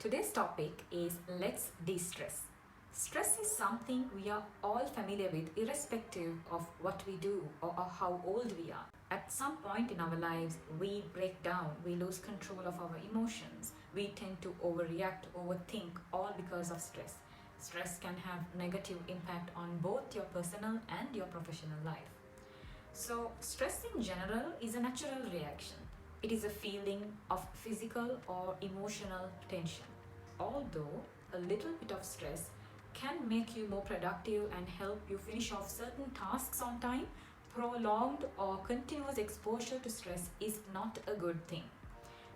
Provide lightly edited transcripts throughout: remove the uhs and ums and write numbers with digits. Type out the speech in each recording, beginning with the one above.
Today's topic is let's de-stress. Stress is something we are all familiar with irrespective of what we do or how old we are. At some point in our lives, we break down, we lose control of our emotions, we tend to overreact, overthink, all because of stress. Stress can have negative impact on both your personal and your professional life. So, stress in general is a natural reaction. It is a feeling of physical or emotional tension. Although a little bit of stress can make you more productive and help you finish off certain tasks on time, prolonged or continuous exposure to stress is not a good thing.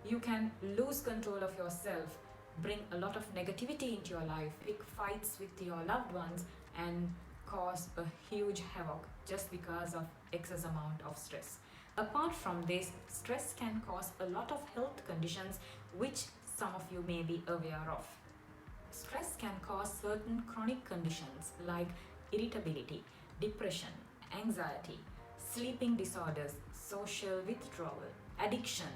You can lose control of yourself, bring a lot of negativity into your life, pick fights with your loved ones, and cause a huge havoc just because of excess amount of stress. Apart from this, stress can cause a lot of health conditions which some of you may be aware of. Stress can cause certain chronic conditions like irritability, depression, anxiety, sleeping disorders, social withdrawal, addiction,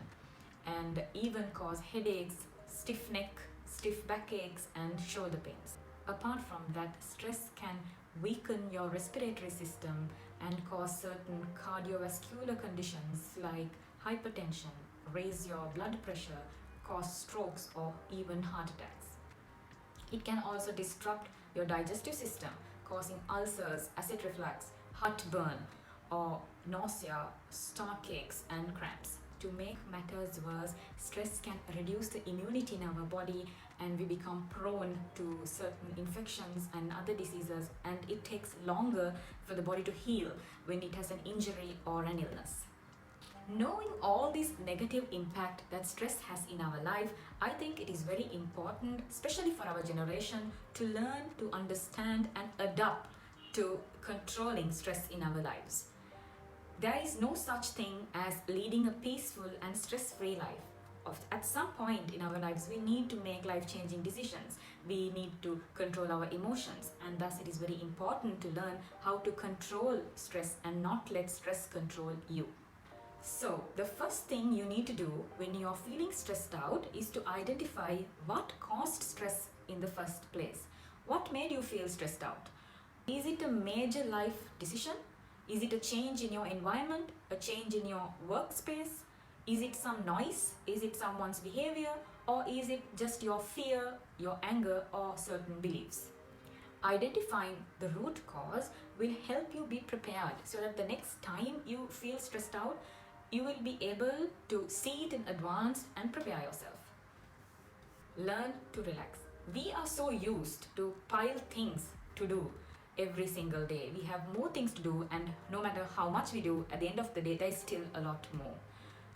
and even cause headaches, stiff neck, stiff backaches, and shoulder pains. Apart from that, stress can weaken your respiratory system and cause certain cardiovascular conditions like hypertension, raise your blood pressure, cause strokes or even heart attacks. It can also disrupt your digestive system, causing ulcers, acid reflux, heartburn, or nausea, stomach aches, and cramps. To make matters worse, stress can reduce the immunity in our body and we become prone to certain infections and other diseases, and it takes longer for the body to heal when it has an injury or an illness. Knowing all this negative impact that stress has in our life, I think it is very important, especially for our generation, to learn to understand and adapt to controlling stress in our lives. There is no such thing as leading a peaceful and stress-free life. At some point in our lives, we need to make life-changing decisions. We need to control our emotions, and thus it is very important to learn how to control stress and not let stress control you. So, the first thing you need to do when you are feeling stressed out is to identify what caused stress in the first place. What made you feel stressed out? Is it a major life decision? Is it a change in your environment? A change in your workspace? Is it some noise? Is it someone's behavior? Or is it just your fear, your anger, or certain beliefs? Identifying the root cause will help you be prepared so that the next time you feel stressed out, you will be able to see it in advance and prepare yourself. Learn to relax. We are so used to pile things to do every single day. We have more things to do, and no matter how much we do, at the end of the day, there is still a lot more.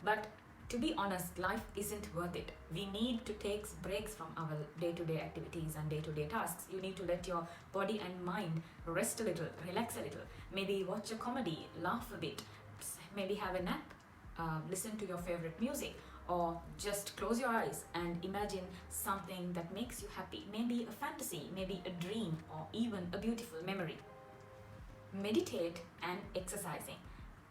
But to be honest, life isn't worth it. We need to take breaks from our day-to-day activities and day-to-day tasks. You need to let your body and mind rest a little, relax a little. Maybe watch a comedy, laugh a bit, maybe have a nap, listen to your favorite music, or just close your eyes and imagine something that makes you happy. Maybe a fantasy, maybe a dream, or even a beautiful memory. Meditate and exercising.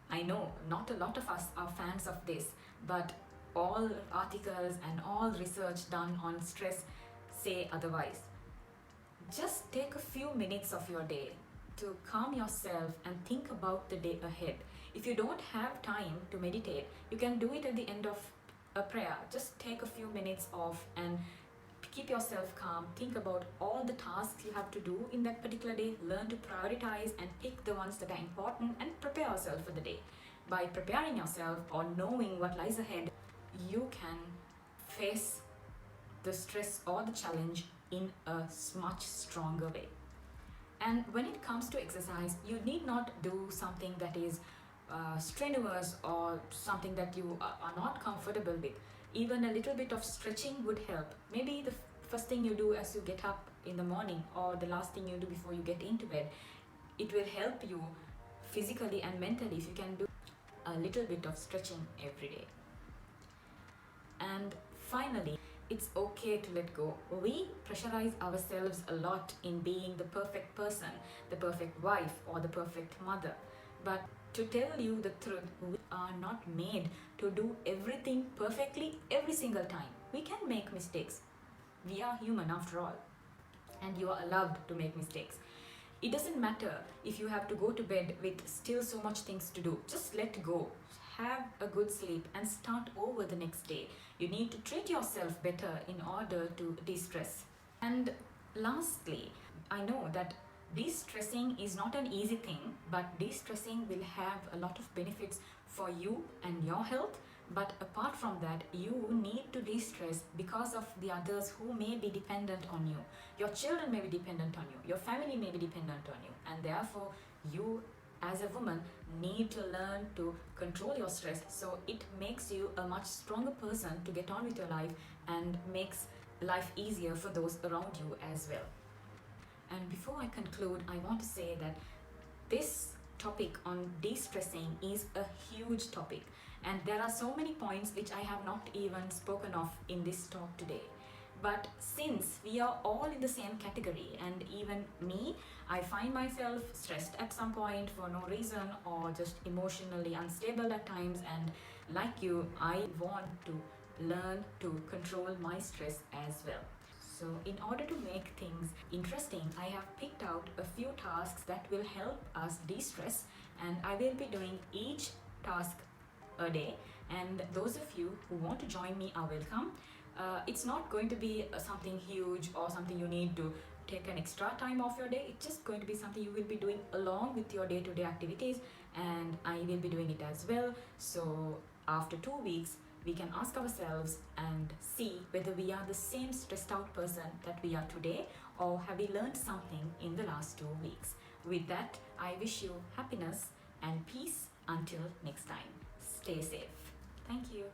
I know not a lot of us are fans of this, but all articles and all research done on stress say otherwise. Just take a few minutes of your day to calm yourself and think about the day ahead. If you don't have time to meditate, you can do it at the end of a prayer. Just take a few minutes off and keep yourself calm. Think about all the tasks you have to do in that particular day. Learn to prioritize and pick the ones that are important and prepare yourself for the day. By preparing yourself or knowing what lies ahead, you can face the stress or the challenge in a much stronger way. And when it comes to exercise, you need not do something that is strenuous or something that you are not comfortable with. Even a little bit of stretching would help. Maybe the first thing you do as you get up in the morning, or the last thing you do before you get into bed. It will help you physically and mentally if you can do a little bit of stretching every day. And finally, it's okay to let go. We pressurize ourselves a lot in being the perfect person, the perfect wife, or the perfect mother. But to tell you the truth, we are not made to do everything perfectly every single time. We can make mistakes. We are human after all, and you are allowed to make mistakes. It doesn't matter if you have to go to bed with still so much things to do. Just let go. Have a good sleep and start over the next day. You need to treat yourself better in order to de-stress. And lastly, I know that de-stressing is not an easy thing, but de-stressing will have a lot of benefits for you and your health. But apart from that, you need to de-stress because of the others who may be dependent on you. Your children may be dependent on you, your family may be dependent on you, and therefore you as a woman need to learn to control your stress, so it makes you a much stronger person to get on with your life and makes life easier for those around you as well. And before I conclude, I want to say that this topic on de-stressing is a huge topic, and there are so many points which I have not even spoken of in this talk today. But since we are all in the same category, and even me, I find myself stressed at some point for no reason or just emotionally unstable at times, and like you, I want to learn to control my stress as well. So in order to make things interesting, I have picked out a few tasks that will help us de-stress, and I will be doing each task a day, and those of you who want to join me are welcome. It's not going to be something huge or something you need to take an extra time off your day. It's just going to be something you will be doing along with your day-to-day activities, and I will be doing it as well. So after 2 weeks, we can ask ourselves and see whether we are the same stressed out person that we are today, or have we learned something in the last 2 weeks. With that, I wish you happiness and peace until next time. Stay safe. Thank you.